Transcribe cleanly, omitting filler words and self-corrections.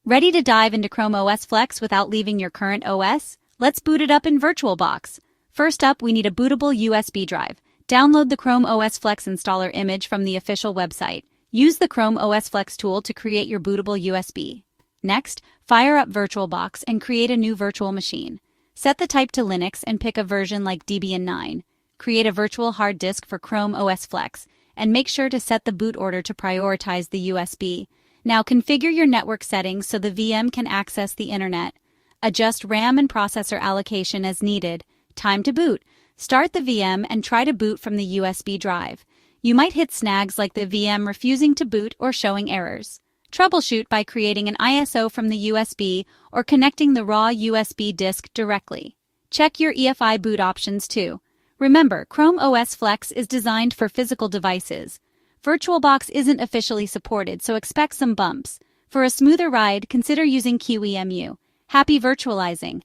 Ready to dive into Chrome OS Flex without leaving your current OS? Let's boot it up in VirtualBox. First up, we need a bootable USB drive. Download the Chrome OS Flex installer image from the official website. Use the Chrome OS Flex tool to create your bootable USB. Next, fire up VirtualBox and create a new virtual machine. Set the type to Linux and pick a version like Debian 9. Create a virtual hard disk for Chrome OS Flex, and make sure to set the boot order to prioritize the USB. Now configure your network settings so the VM can access the internet. Adjust RAM and processor allocation as needed. Time to boot. Start the VM and try to boot from the USB drive. You might hit snags like the VM refusing to boot or showing errors. Troubleshoot by creating an ISO from the USB or connecting the raw USB disk directly. Check your EFI boot options too. Remember, Chrome OS Flex is designed for physical devices. VirtualBox isn't officially supported, so expect some bumps. For a smoother ride, consider using QEMU. Happy virtualizing!